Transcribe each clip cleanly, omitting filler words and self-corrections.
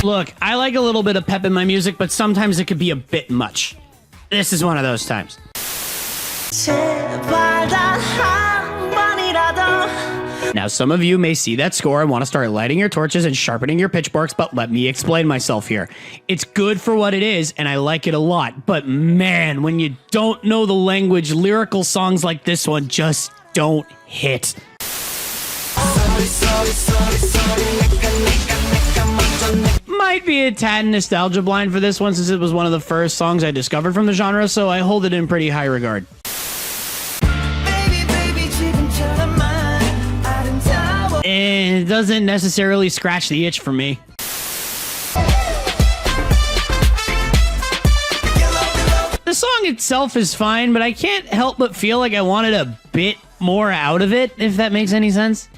Look, I like a little bit of pep in my music, but sometimes it could be a bit much. This is one of those times. Now, some of you may see that score and want to start lighting your torches and sharpening your pitchforks, but let me explain myself here. It's good for what it is, and I like it a lot, but man, when you don't know the language, lyrical songs like this one just don't hit. Might be a tad nostalgia blind for this one since it was one of the first songs I discovered from the genre, so I hold it in pretty high regard. And it doesn't necessarily scratch the itch for me. The song itself is fine, but I can't help but feel like I wanted a bit more out of it, if that makes any sense.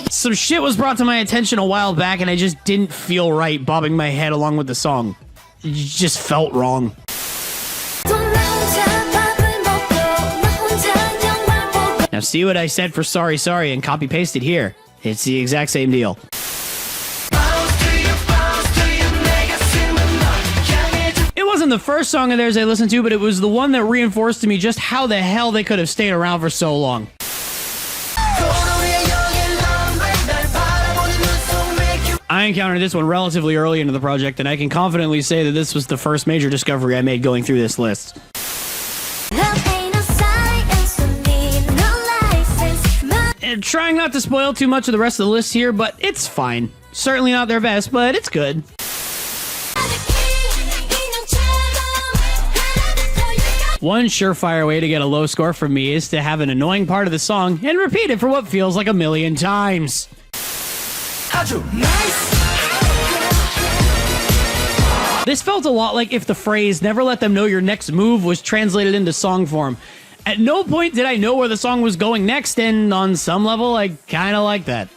Some shit was brought to my attention a while back and I just didn't feel right bobbing my head along with the song. It just felt wrong. Now see what I said for sorry sorry and copy paste it here. It's the exact same deal. It wasn't the first song of theirs I listened to, but it was the one that reinforced to me just how the hell they could have stayed around for so long. I encountered this one relatively early into the project, and I can confidently say that this was the first major discovery I made going through this list. And trying not to spoil too much of the rest of the list here, but it's fine. Certainly not their best, but it's good. One surefire way to get a low score from me is to have an annoying part of the song and repeat it for what feels like 1,000,000 times. This felt a lot like if the phrase "never let them know your next move" was translated into song form. At no point did I know where the song was going next, and on some level, I kind of like that.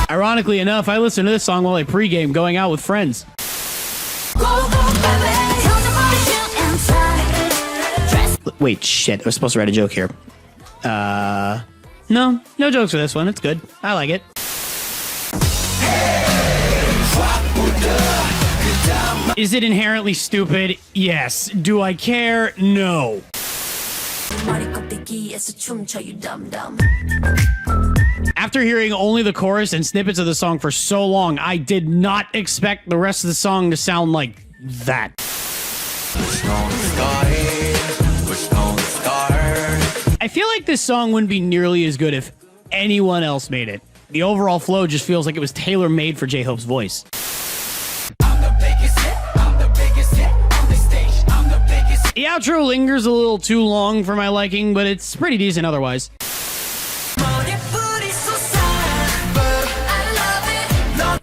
Ironically enough, I listened to this song while I pregame going out with friends. Wait, shit, I was supposed to write a joke here. No jokes for this one. It's good. I like it. Is it inherently stupid? Yes. Do I care? No. After hearing only the chorus and snippets of the song for so long, I did not expect the rest of the song to sound like that. I feel like this song wouldn't be nearly as good if anyone else made it. The overall flow just feels like it was tailor-made for J-Hope's voice. The outro lingers a little too long for my liking, but it's pretty decent otherwise.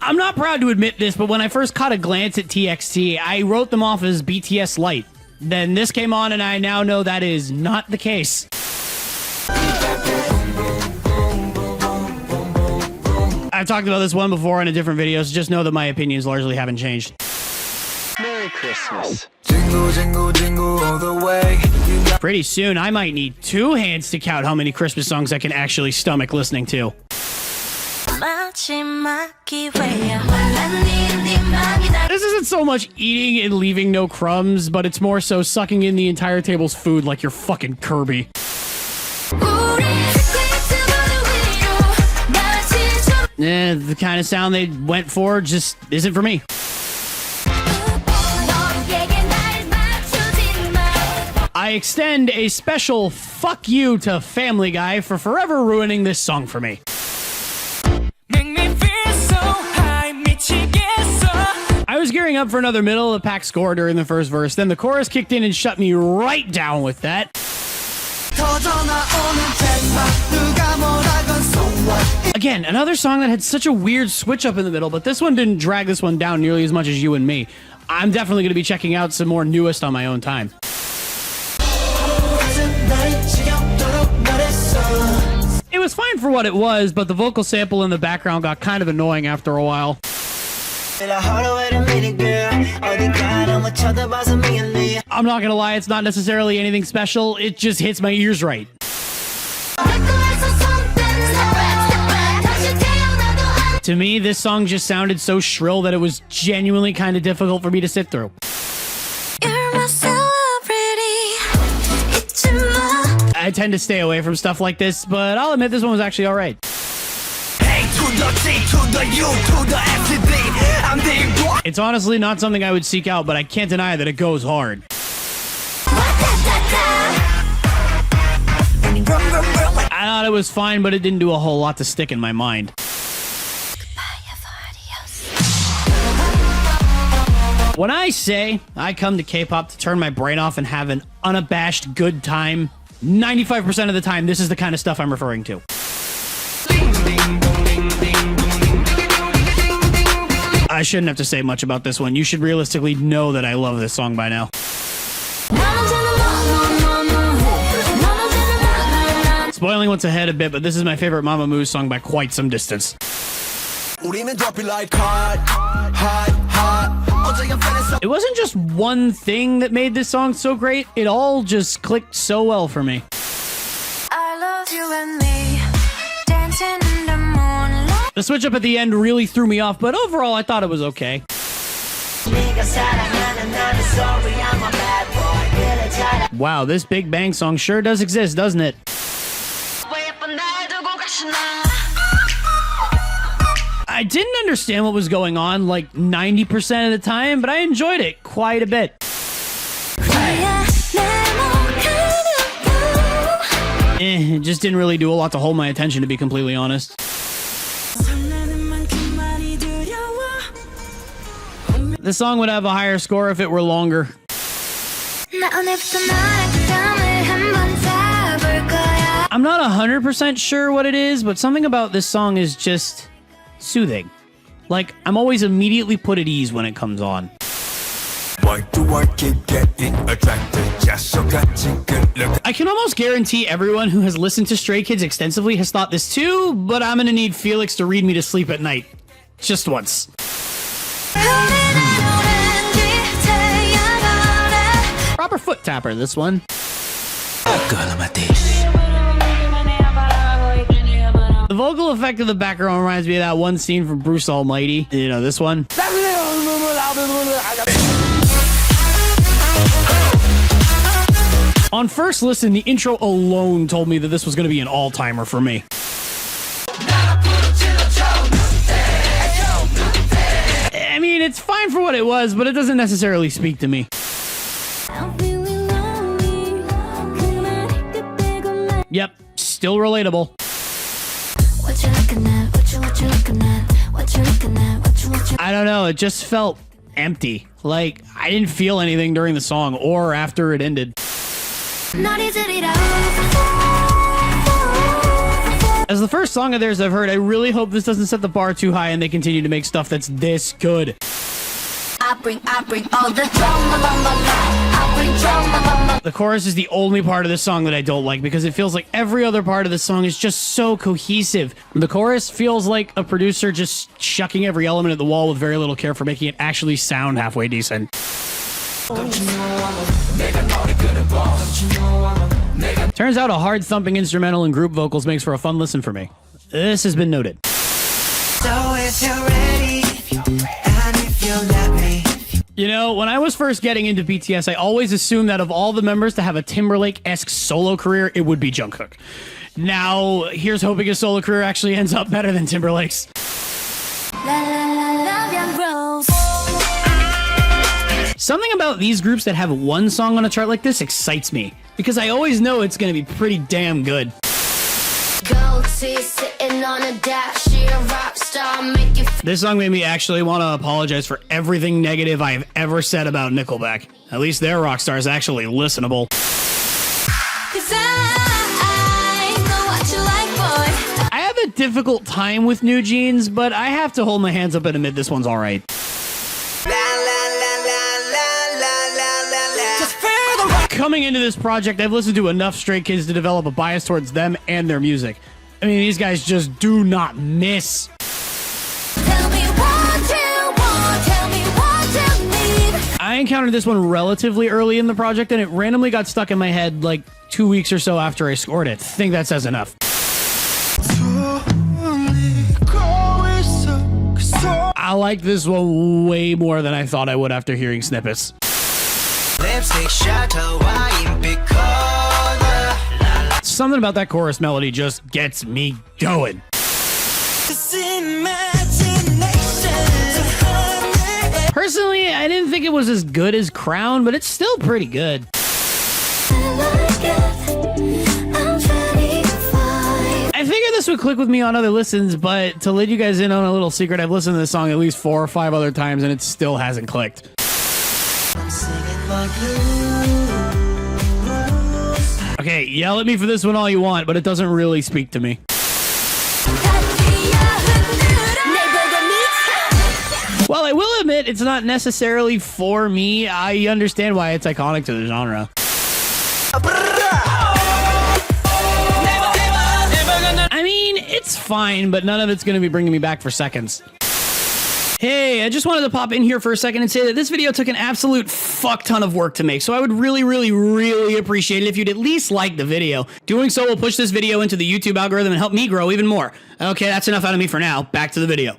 I'm not proud to admit this, but when I first caught a glance at TXT, I wrote them off as BTS Lite. Then this came on and I now know that is not the case. I've talked about this one before in a different video, so just know that my opinions largely haven't changed. Merry Christmas. Jingle, jingle, jingle all the way. Pretty soon, I might need 2 hands to count how many Christmas songs I can actually stomach listening to. This isn't so much eating and leaving no crumbs, but it's more so sucking in the entire table's food like you're fucking Kirby. The kind of sound they went for just isn't for me. I extend a special fuck you to Family Guy for forever ruining this song for me. I was gearing up for another middle of the pack score during the first verse, then the chorus kicked in and shut me right down with that. Again, another song that had such a weird switch up in the middle, but this one didn't drag this one down nearly as much as You and Me. I'm definitely going to be checking out some more newest on my own time. It was fine for what it was, but the vocal sample in the background got kind of annoying after a while. I'm not gonna lie, it's not necessarily anything special. It just hits my ears right. To me, this song just sounded so shrill that it was genuinely kind of difficult for me to sit through. I tend to stay away from stuff like this, but I'll admit this one was actually all right. It's honestly not something I would seek out, but I can't deny that it goes hard. I thought it was fine, but it didn't do a whole lot to stick in my mind. When I say I come to K-pop to turn my brain off and have an unabashed good time, 95% of the time, this is the kind of stuff I'm referring to. I shouldn't have to say much about this one. You should realistically know that I love this song by now. Spoiling what's ahead a bit, but this is my favorite Mamamoo song by quite some distance. It wasn't just one thing that made this song so great, it all just clicked so well for me. I love you and me, dancing in the moonlight. The switch up at the end really threw me off, but overall I thought it was okay. Wow, this Big Bang song sure does exist, doesn't it? I didn't understand what was going on like 90% of the time, but I enjoyed it quite a bit. It just didn't really do a lot to hold my attention, to be completely honest. This song would have a higher score if it were longer. I'm not 100% sure what it is, but something about this song is just soothing. Like, I'm always immediately put at ease when it comes on. I can almost guarantee everyone who has listened to Stray Kids extensively has thought this too, but I'm gonna need Felix to read me to sleep at night. Just once. Proper foot tapper, this one. The vocal effect of the background reminds me of that one scene from Bruce Almighty. You know, this one. On first listen, the intro alone told me that this was going to be an all-timer for me. I mean, it's fine for what it was, but it doesn't necessarily speak to me. Yep, still relatable. I don't know, it just felt empty. Like, I didn't feel anything during the song or after it ended. As the first song of theirs I've heard, I really hope this doesn't set the bar too high and they continue to make stuff that's this good. I bring all the drama. The chorus is the only part of this song that I don't like because it feels like every other part of the song is just so cohesive. The chorus feels like a producer just chucking every element at the wall with very little care for making it actually sound halfway decent. Turns out a hard thumping instrumental and group vocals makes for a fun listen for me. This has been noted. So if you're ready, and if you let me. You know, when I was first getting into BTS, I always assumed that of all the members to have a Timberlake-esque solo career, it would be Jungkook. Now, here's hoping his solo career actually ends up better than Timberlake's. Something about these groups that have one song on a chart like this excites me, because I always know it's going to be pretty damn good. This song made me actually want to apologize for everything negative I have ever said about Nickelback. At least their Rockstar is actually listenable. I have a difficult time with New Jeans, but I have to hold my hands up and admit this one's alright. Coming into this project, I've listened to enough Stray Kids to develop a bias towards them and their music. I mean, these guys just do not miss. I encountered this one relatively early in the project, and it randomly got stuck in my head like 2 weeks or so after I scored it. I think that says enough. I like this one way more than I thought I would after hearing snippets. Something about that chorus melody just gets me going. Personally, I didn't think it was as good as Crown, but it's still pretty good. I figured this would click with me on other listens, but to let you guys in on a little secret, I've listened to this song at least 4 or 5 other times and it still hasn't clicked. Okay, yell at me for this one all you want, but it doesn't really speak to me. While I will admit it's not necessarily for me, I understand why it's iconic to the genre. I mean, it's fine, but none of it's going to be bringing me back for seconds. Hey, I just wanted to pop in here for a second and say that this video took an absolute fuck ton of work to make, so I would really appreciate it if you'd at least like the video. Doing so will push this video into the YouTube algorithm and help me grow even more. Okay, that's enough out of me for now. Back to the video.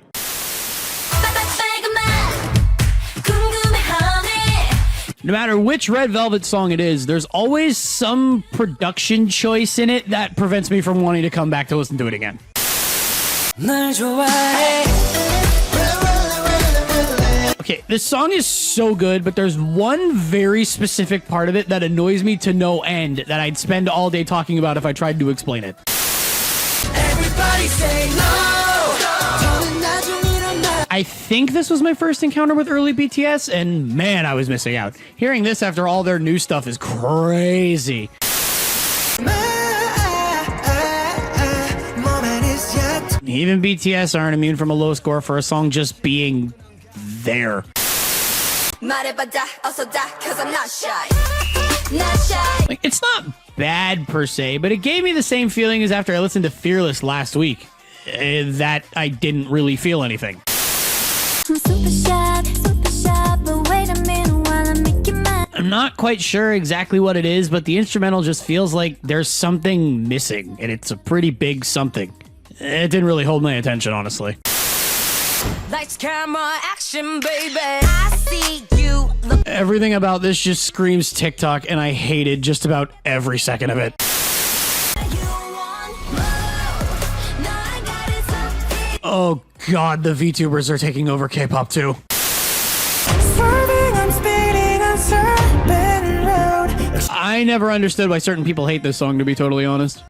No matter which Red Velvet song it is, there's always some production choice in it that prevents me from wanting to come back to listen to it again. Okay, this song is so good, but there's one very specific part of it that annoys me to no end that I'd spend all day talking about if I tried to explain it. Everybody say no. I think this was my first encounter with early BTS, and man, I was missing out. Hearing this after all their new stuff is crazy. Even BTS aren't immune from a low score for a song just being there. Like, it's not bad per se, but it gave me the same feeling as after I listened to Fearless last week. That I didn't really feel anything. I'm not quite sure exactly what it is, but the instrumental just feels like there's something missing, and it's a pretty big something. It didn't really hold my attention, honestly. Lights, camera, action, baby. I see you. Everything about this just screams TikTok, and I hated just about every second of it. Oh god, the VTubers are taking over K-pop too. I never understood why certain people hate this song, to be totally honest.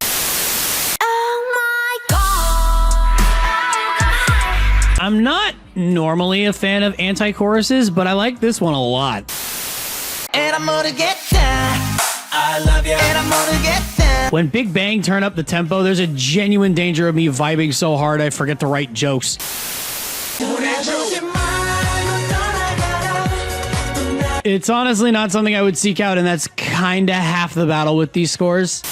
I'm not normally a fan of anti-choruses, but I like this one a lot. And I'm gonna get down. I love you. And I'm gonna get down. When Big Bang turn up the tempo, there's a genuine danger of me vibing so hard I forget to write jokes. It's honestly not something I would seek out, and that's kinda half the battle with these scores.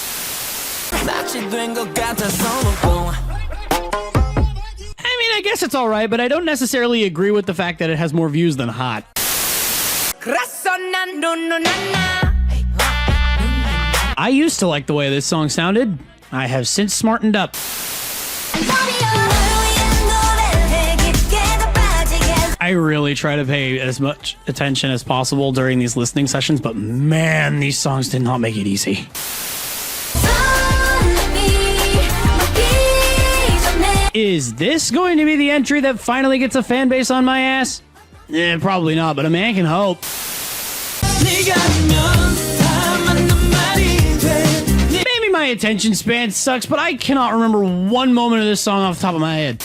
I guess it's alright, but I don't necessarily agree with the fact that it has more views than Hot. I used to like the way this song sounded. I have since smartened up. I really try to pay as much attention as possible during these listening sessions, but man, these songs did not make it easy. Is this going to be the entry that finally gets a fan base on my ass? Probably not, but a man can hope. Maybe my attention span sucks, but I cannot remember one moment of this song off the top of my head.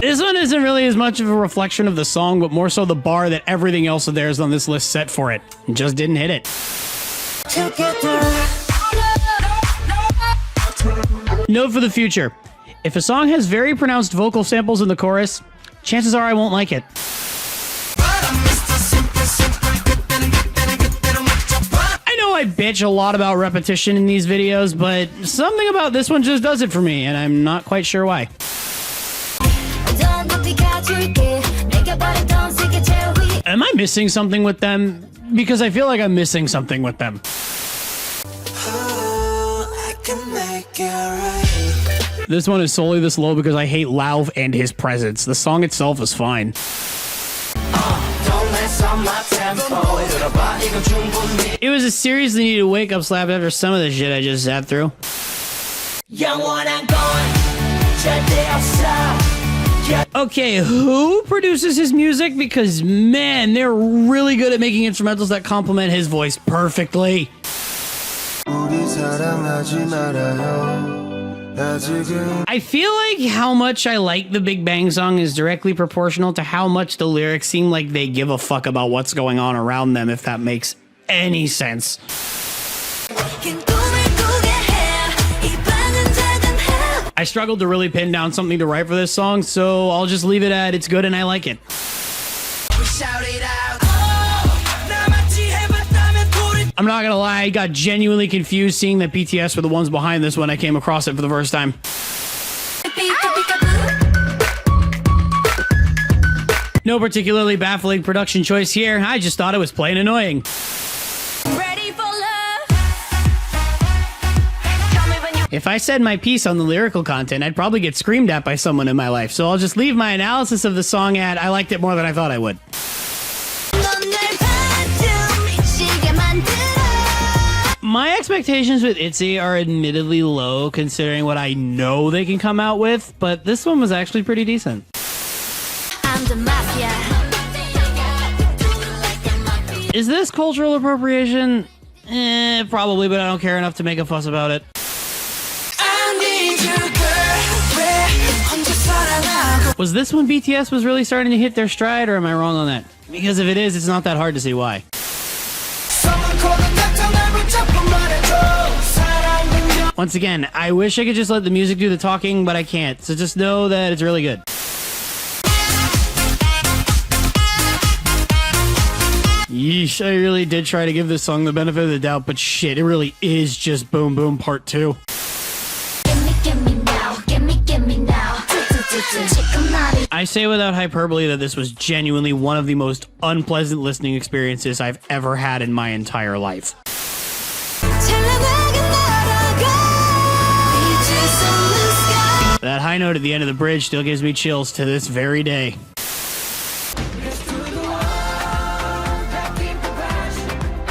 This one isn't really as much of a reflection of the song, but more so the bar that everything else of theirs on this list set for it. It just didn't hit it. Note for the future. If a song has very pronounced vocal samples in the chorus, chances are I won't like it. I know I bitch a lot about repetition in these videos, but something about this one just does it for me, and I'm not quite sure why. 보여줄게 내가 바랬던 세계 제일 위 Am I missing something with them? Because I feel like I'm missing something with them. Oh, I can make it right. This one is solely this low because I hate Lauv and his presence. The song itself is fine. Don't mess up my tempo. 들어봐, 이건 충분히. It was a seriously needed wake-up slap after some of the shit I just sat through. 영원한 건 절대 없어. Okay, who produces his music? Because, man, they're really good at making instrumentals that complement his voice perfectly. 우리 사랑하지 말아요. 나 지금 I feel like how much I like the Big Bang song is directly proportional to how much the lyrics seem like they give a fuck about what's going on around them, if that makes any sense. I struggled to really pin down something to write for this song, so I'll just leave it at it's good and I like it. shout it out. 나같이 해봤다면 우린 I'm not gonna lie, I got genuinely confused seeing that BTS were the ones behind this when I came across it for the first time. No particularly baffling production choice here, I just thought it was plain annoying. Ready for love Tell me when you If I said my piece on the lyrical content, I'd probably get screamed at by someone in my life, so I'll just leave my analysis of the song at I liked it more than I thought I would. 넌날 봐도 미치게 만들어 My expectations with ITZY are admittedly low considering what I know they can come out with, but this one was actually pretty decent. I'm the mafia Is this cultural appropriation? Probably, but I don't care enough to make a fuss about it. I need you, girl. 왜 혼자 살아나고 Was this when BTS was really starting to hit their stride, or am I wrong on that? Because if it is, it's not that hard to see why. Someone call the doctor 날 붙잡고 말해줘. 사랑은 Once again, I wish I could just let the music do the talking, but I can't, so just know that it's really good. Yeesh, I really did try to give this song the benefit of the doubt, but shit, it really is just Boom Boom Part 2. Give me now Give me now 지금 나를 I say without hyperbole that this was genuinely one of the most unpleasant listening experiences I've ever had in my entire life. 찬란하게 날아가 빛을 쏟는 sky That high note at the end of the bridge still gives me chills to this very day.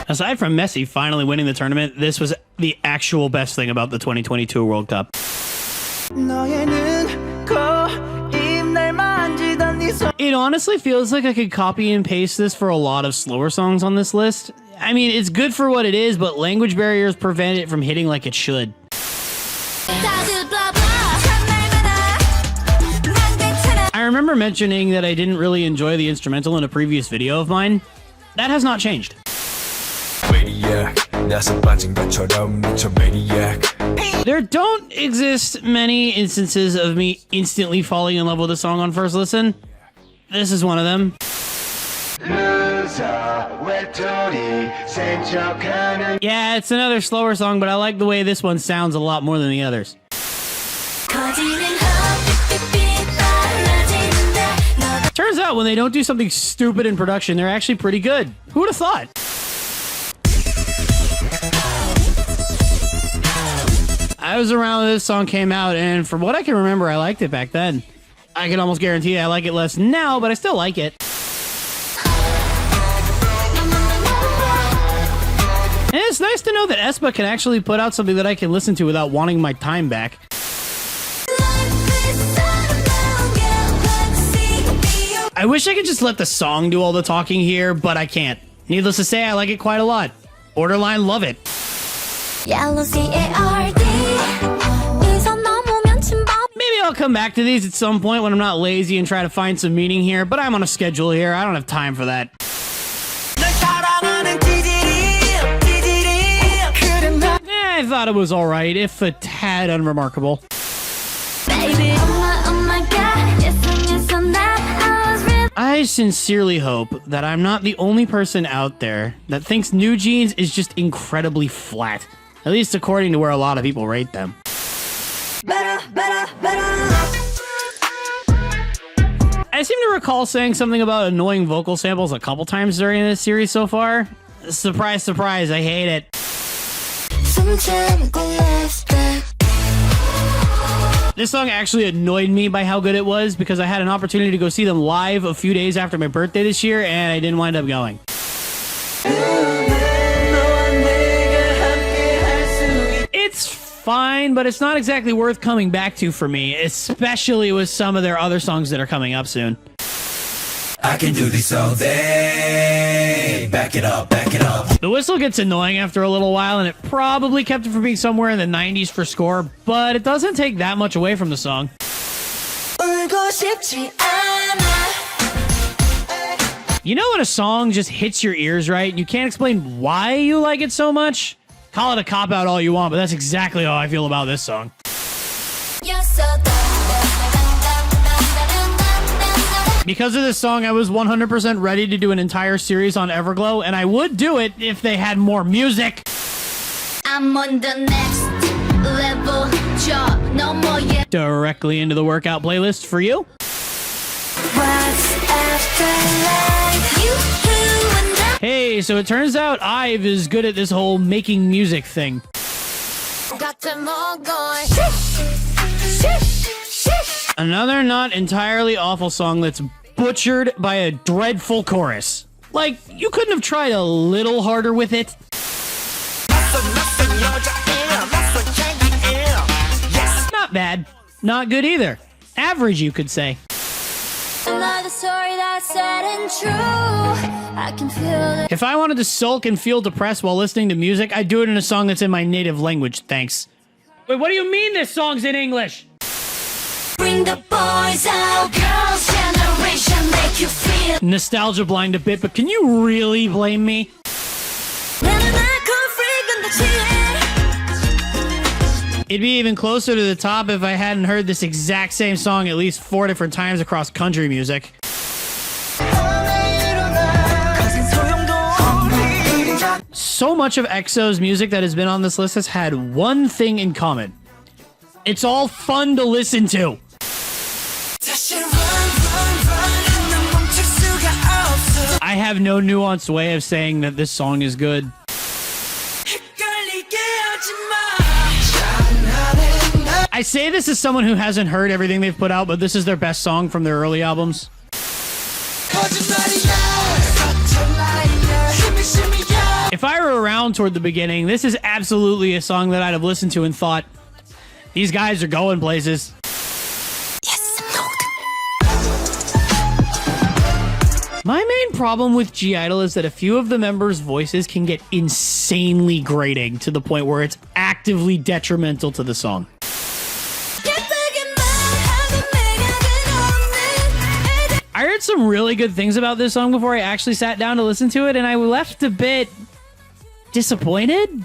Aside from Messi finally winning the tournament, this was the actual best thing about the 2022 World Cup. 너의 눈, 날 만지던 네 손. It honestly feels like I could copy and paste this for a lot of slower songs on this list. I mean, it's good for what it is, but language barriers prevent it from hitting like it should. 다들 blah blah 참말마다 난 괜찮아 I remember mentioning that I didn't really enjoy the instrumental in a previous video of mine. That has not changed. There don't exist many instances of me instantly falling in love with a song on first listen. This is one of them. Yeah, it's another slower song, but I like the way this one sounds a lot more than the others. 거지는 헛빛빛빛 빨라지는데 너 Turns out when they don't do something stupid in production, they're actually pretty good. Who would have thought? I was around when this song came out, and from what I can remember, I liked it back then. I can almost guarantee I like it less now, but I still like it. And it's nice to know that aespa can actually put out something that I can listen to without wanting my time back. I wish I could just let the song do all the talking here, but I can't. Needless to say, I like it quite a lot. Borderline love it. Yellow CARD 이선 넘으면 침범 Maybe I'll come back to these at some point when I'm not lazy and try to find some meaning here, but I'm on a schedule here. I don't have time for that. 널 사랑하는 찌질이 그래 나 I thought it was alright, if a tad unremarkable. Baby oh my god yes that I was real I sincerely hope that I'm not the only person out there that thinks New Jeans is just incredibly flat. At least according to where a lot of people rate them. better I I seem to recall saying something about annoying vocal samples a couple times during this series so far. Surprise, surprise, I hate it. This song actually annoyed me by how good it was because I had an opportunity to go see them live a few days after my birthday this year and I didn't wind up going. It's fine, but it's not exactly worth coming back to for me, especially with some of their other songs that are coming up soon. I can do this all day. Back it up, back it up. The whistle gets annoying after a little while, and it probably kept it from being somewhere in the 90s for score, but it doesn't take that much away from the song. You know when a song just hits your ears right, and you can't explain why you like it so much? Call it a cop-out all you want, but that's exactly how I feel about this song. Because of this song, I was 100% ready to do an entire series on Everglow, and I would do it if they had more music. I'm on the next level, job, no more yet. Directly into the workout playlist for you. What's after life? You and I Hey, so it turns out Ive is good at this whole making music thing. got them all going. Shish, shish, shish. Another not entirely awful song that's butchered by a dreadful chorus. Like, you couldn't have tried a little harder with it. Not bad. Not good either. Average, you could say. Another story that's sad and true. I can feel it. If I wanted to sulk and feel depressed while listening to music, I'd do it in a song that's in my native language, thanks. Wait, what do you mean this song's in English? Bring the boys out, girls' generation, make you feel. Nostalgia blind a bit, but can you really blame me? It'd be even closer to the top if I hadn't heard this exact same song at least 4 different times across country music. So much of EXO's music that has been on this list has had one thing in common. It's all fun to listen to. I have no nuanced way of saying that this song is good. I say this as someone who hasn't heard everything they've put out, but this is their best song from their early albums. If I were around toward the beginning, this is absolutely a song that I'd have listened to and thought, these guys are going places. My main problem with G-Idol is that a few of the members' voices can get insanely grating to the point where it's actively detrimental to the song. I heard some really good things about this song before I actually sat down to listen to it, and I left a bit disappointed.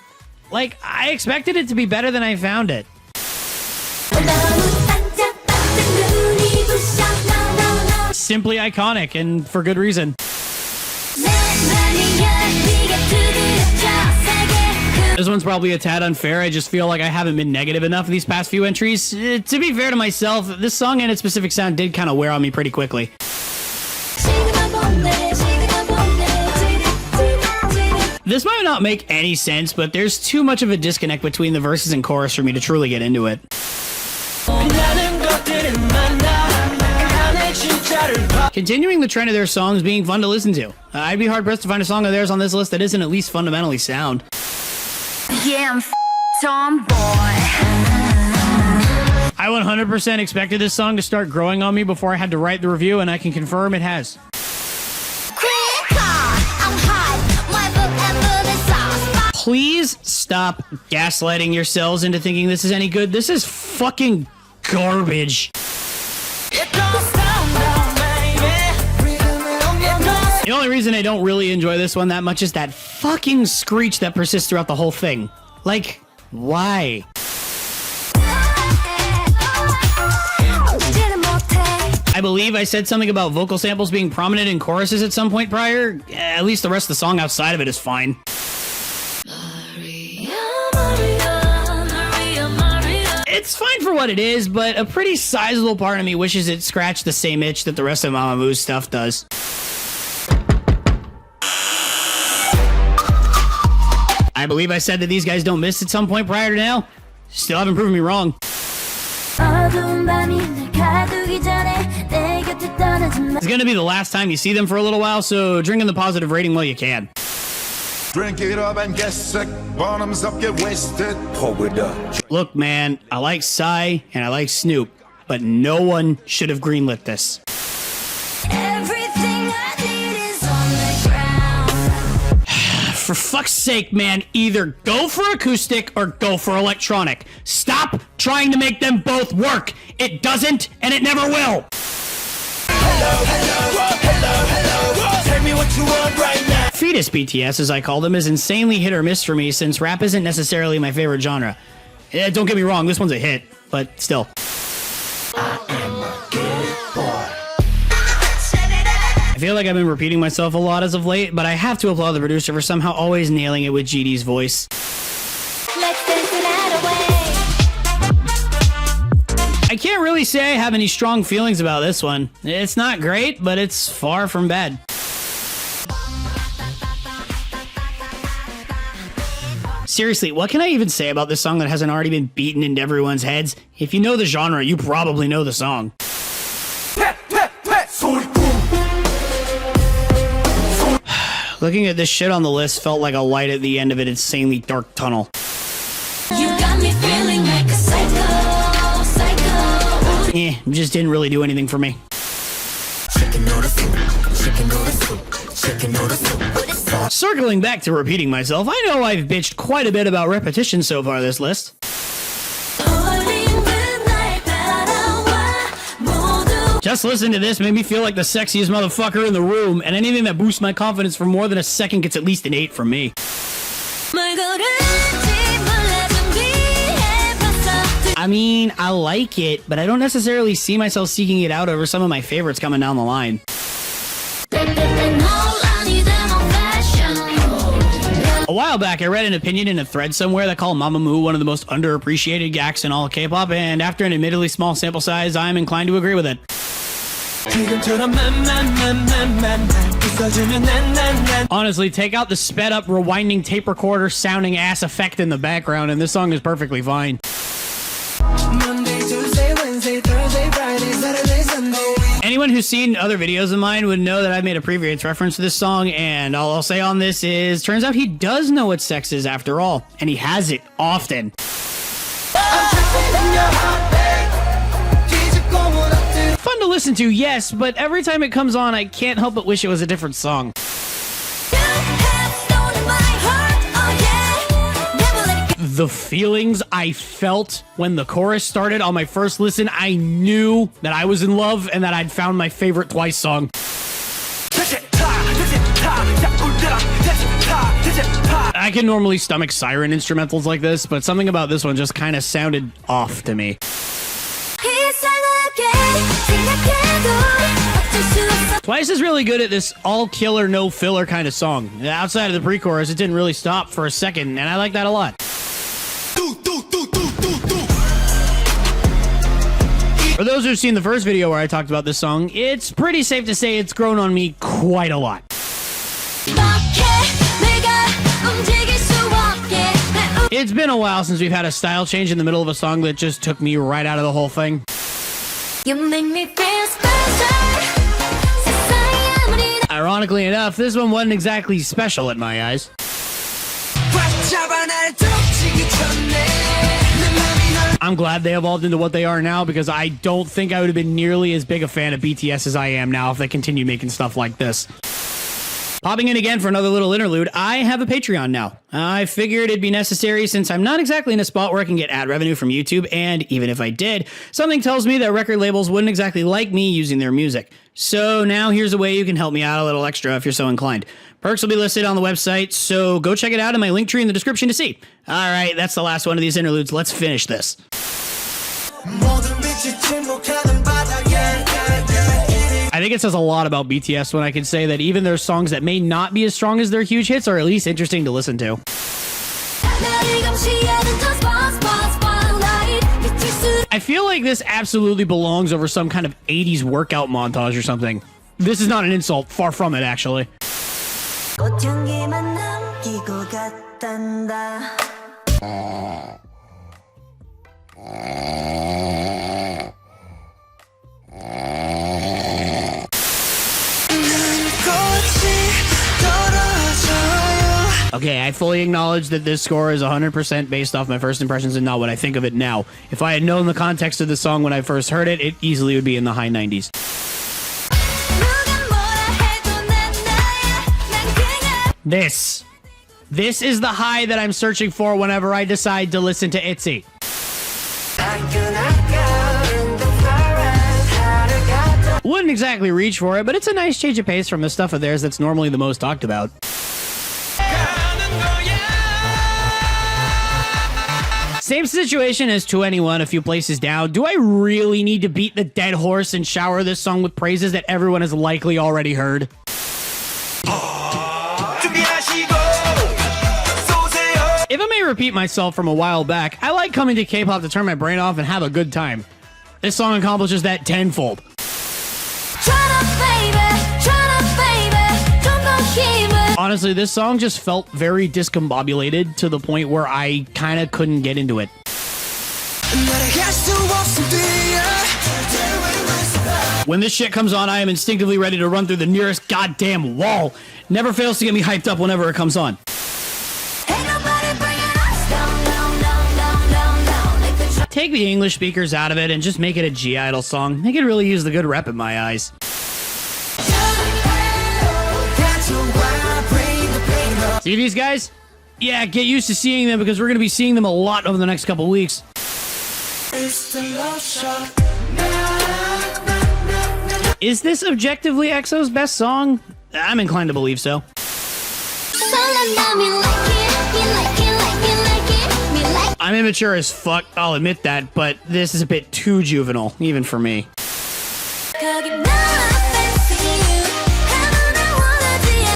Like, I expected it to be better than I found it. Simply iconic, and for good reason. This one's probably a tad unfair. I just feel like I haven't been negative enough in these past few entries. To be fair to myself, this song and its specific sound did kind of wear on me pretty quickly. This might not make any sense, but there's too much of a disconnect between the verses and chorus for me to truly get into it. Continuing the trend of their songs being fun to listen to. I'd be hard-pressed to find a song of theirs on this list that isn't at least fundamentally sound. Yeah, I'm tomboy. I 100% expected this song to start growing on me before I had to write the review, and I can confirm it has. Please stop gaslighting yourselves into thinking this is any good. This is fucking garbage. The only reason I don't really enjoy this one that much is that fucking screech that persists throughout the whole thing. Like, why? I believe I said something about vocal samples being prominent in choruses at some point prior. At least the rest of the song outside of it is fine. It's fine for what it is, but a pretty sizable part of me wishes it scratched the same itch that the rest of Mamamoo's stuff does. I believe I said that these guys don't miss at some point prior to now. Still haven't proven me wrong. It's gonna be the last time you see them for a little while, so drink in the positive rating while you can. Drink it up and get sick. Bottoms up, get wasted. Pour it up. Look, man, I like Psy and I like Snoop, but no one should have greenlit this. Everything I need is on the ground. For fuck's sake, man, either go for acoustic or go for electronic. Stop trying to make them both work. It doesn't, and it never will. Tell me what you want right now. Fetus BTS, as I call them, is insanely hit or miss for me since rap isn't necessarily my favorite genre. Don't get me wrong, this one's a hit, but still. I feel like I've been repeating myself a lot as of late, but I have to applaud the producer for somehow always nailing it with GD's voice. Let's dance the night away. I can't really say I have any strong feelings about this one. It's not great, but it's far from bad. Seriously, what can I even say about this song that hasn't already been beaten into everyone's heads? If you know the genre, you probably know the song. Looking at this shit on the list felt like a light at the end of an insanely dark tunnel. You got me feeling like a psycho. Just didn't really do anything for me. Circling back to repeating myself, I know I've bitched quite a bit about repetition so far this list. Just listening to this made me feel like the sexiest motherfucker in the room, and anything that boosts my confidence for more than a second gets at least an 8 from me. I mean, I like it, but I don't necessarily see myself seeking it out over some of my favorites coming down the line. A while back, I read an opinion in a thread somewhere that called Mamamoo one of the most underappreciated acts in all of K-pop, and after an admittedly small sample size, I'm inclined to agree with it. Honestly, take out the sped up rewinding tape recorder sounding ass effect in the background and this song is perfectly fine. Monday, Tuesday, Wednesday, Thursday, Friday, Saturday, Sunday. Anyone who's seen other videos of mine would know that I've made a previous reference to this song, and all I'll say on this is, turns out he does know what sex is after all, and he has it often. Fun to listen to, yes, but every time it comes on, I can't help but wish it was a different song. The feelings I felt when the chorus started on my first listen, I knew that I was in love and that I'd found my favorite Twice song. I can normally stomach siren instrumentals like this, but something about this one just kind of sounded off to me. Twice is really good at this all killer, no filler kind of song. Outside of the pre-chorus, it didn't really stop for a second, and I like that a lot. For those who've seen the first video where I talked about this song, it's pretty safe to say it's grown on me quite a lot. It's been a while since we've had a style change in the middle of a song that just took me right out of the whole thing. You make me feel special. Ironically enough, this one wasn't exactly special in my eyes. I'm glad they evolved into what they are now because I don't think I would have been nearly as big a fan of BTS as I am now if they continue making stuff like this. Popping in again for another little interlude, I have a Patreon now. I figured it'd be necessary since I'm not exactly in a spot where I can get ad revenue from YouTube, and even if I did, something tells me that record labels wouldn't exactly like me using their music. So now here's a way you can help me out a little extra if you're so inclined. Perks will be listed on the website, so go check it out in my link tree in the description to see. All right, that's the last one of these interludes. Let's finish this. I think it says a lot about BTS when I can say that even their songs that may not be as strong as their huge hits are at least interesting to listen to. I feel like this absolutely belongs over some kind of 80s workout montage or something. This is not an insult, far from it, actually. 꽃향기만 남기고 갔단다. Okay, I fully acknowledge that this score is 100% based off my first impressions and not what I think of it now. If I had known the context of the song when I first heard it, it easily would be in the high 90s. This is the high that I'm searching for whenever I decide to listen to ITZY. Wouldn't exactly reach for it, but it's a nice change of pace from the stuff of theirs that's normally the most talked about. Same situation as To Anyone a few places down. Do I really need to beat the dead horse and shower this song with praises that everyone has likely already heard? If I may repeat myself from a while back, I like coming to K-pop to turn my brain off and have a good time. This song accomplishes that tenfold. Honestly, this song just felt very discombobulated to the point where I kind of couldn't get into it. When this shit comes on, I am instinctively ready to run through the nearest goddamn wall. Never fails to get me hyped up whenever it comes on. Take the English speakers out of it and just make it a G-Idol song. They could really use the good rep in my eyes. See these guys? Yeah, get used to seeing them because we're going to be seeing them a lot over the next couple weeks. Is this objectively EXO's best song? I'm inclined to believe so. I'm immature as fuck, I'll admit that, but this is a bit too juvenile, even for me.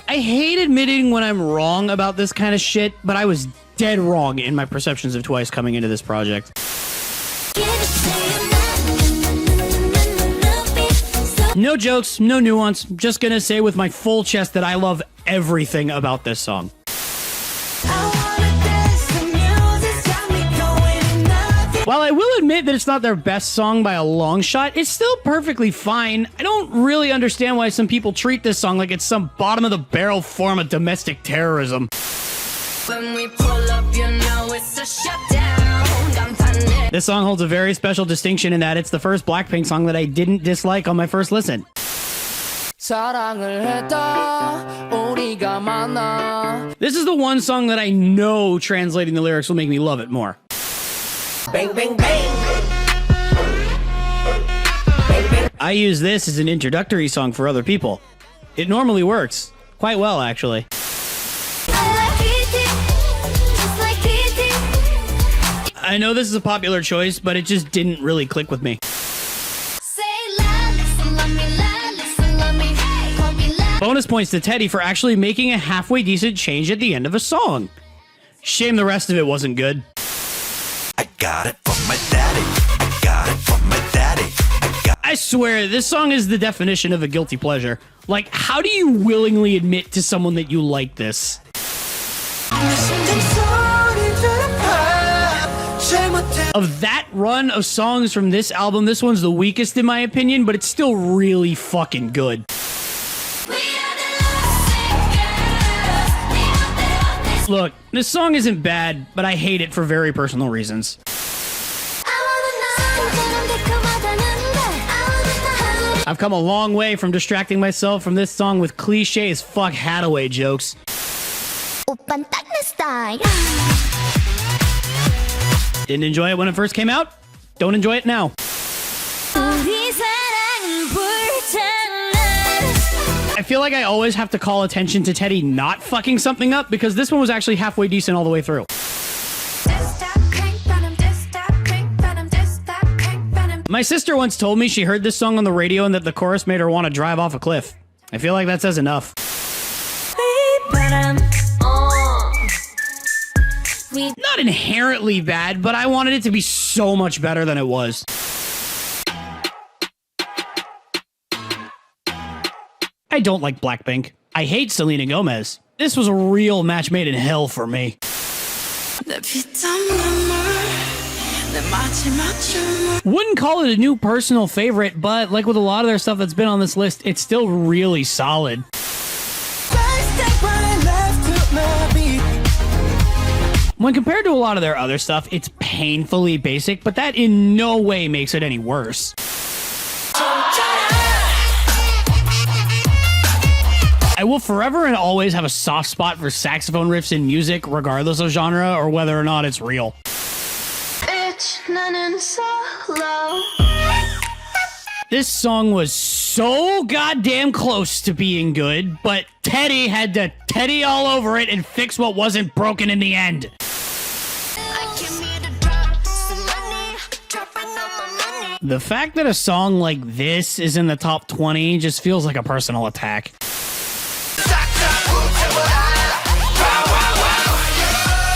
I hate admitting when I'm wrong about this kind of shit, but I was dead wrong in my perceptions of Twice coming into this project. No jokes, no nuance, just gonna say with my full chest that I love everything about this song. While I will admit that it's not their best song by a long shot, it's still perfectly fine. I don't really understand why some people treat this song like it's some bottom-of-the-barrel form of domestic terrorism. When we pull up, you know it's a shutdown. This song holds a very special distinction in that it's the first Blackpink song that I didn't dislike on my first listen. This is the one song that I know translating the lyrics will make me love it more. Bang, bang, bang. I use this as an introductory song for other people. It normally works. Quite well, actually. I know this is a popular choice, but it just didn't really click with me. Bonus points to Teddy for actually making a halfway decent change at the end of a song. Shame the rest of it wasn't good. I got it from my daddy. I got it from my daddy. I swear, this song is the definition of a guilty pleasure. Like, how do you willingly admit to someone that you like this? Of that run of songs from this album, this one's the weakest in my opinion, but it's still really fucking good. Look, this song isn't bad, but I hate it for very personal reasons. I've come a long way from distracting myself from this song with cliche as fuck Hathaway jokes. Didn't enjoy it when it first came out? Don't enjoy it now. I feel like I always have to call attention to Teddy not fucking something up because this one was actually halfway decent all the way through. My sister once told me she heard this song on the radio and that the chorus made her want to drive off a cliff. I feel like that says enough. Not inherently bad, but I wanted it to be so much better than it was. I don't like Blackpink. I hate Selena Gomez. This was a real match made in hell for me. Wouldn't call it a new personal favorite, but like with a lot of their stuff that's been on this list, it's still really solid. When compared to a lot of their other stuff, it's painfully basic, but that in no way makes it any worse. I will forever and always have a soft spot for saxophone riffs in music, regardless of genre or whether or not it's real. This song was so goddamn close to being good, but Teddy had to Teddy all over it and fix what wasn't broken in the end. The fact that a song like this is in the top 20 just feels like a personal attack.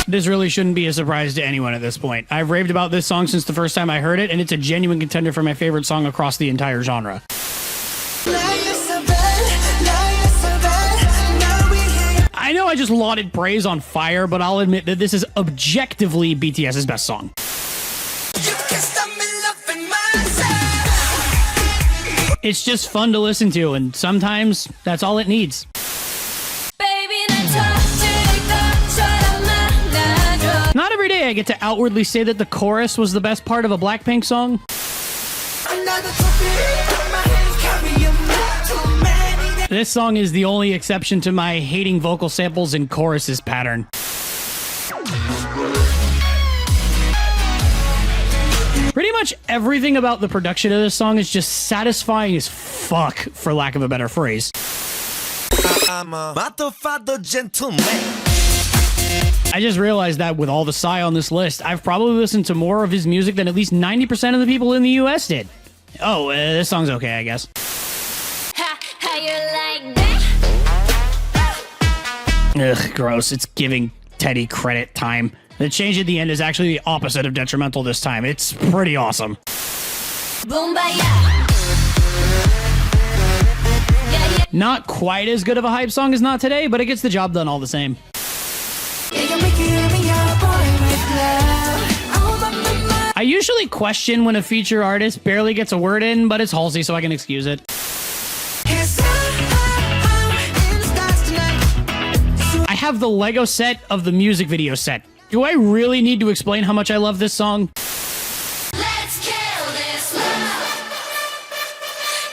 This really shouldn't be a surprise to anyone at this point. I've raved about this song since the first time I heard it, and it's a genuine contender for my favorite song across the entire genre. I know I just lauded praise on Fire, but I'll admit that this is objectively BTS's best song. It's just fun to listen to, and sometimes that's all it needs. Not every day I get to outwardly say that the chorus was the best part of a Blackpink song. This song is the only exception to my hating vocal samples and choruses pattern. Pretty much everything about the production of this song is just satisfying as fuck, for lack of a better phrase. I'm a motherfucker gentleman. I just realized that with all the Psy on this list, I've probably listened to more of his music than at least 90% of the people in the US did. Oh, this song's okay, I guess. How you like that? Ugh, gross. It's giving Teddy credit time. The change at the end is actually the opposite of detrimental this time. It's pretty awesome. Not quite as good of a hype song as Not Today, but it gets the job done all the same. I usually question when a feature artist barely gets a word in, but it's Halsey, so I can excuse it. I have the Lego set of the music video set. Do I really need to explain how much I love this song? Let's kill this love.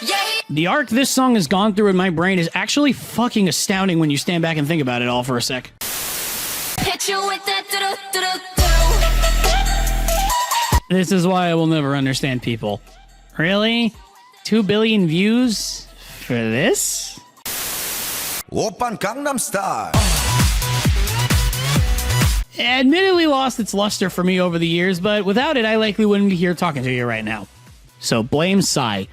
Yeah. The arc this song has gone through in my brain is actually fucking astounding when you stand back and think about it all for a sec. Hit you with that This is why I will never understand people. Really? 2 billion views for this? Oppan Gangnam Style. Admittedly lost its luster for me over the years, but without it, I likely wouldn't be here talking to you right now. So blame Psy.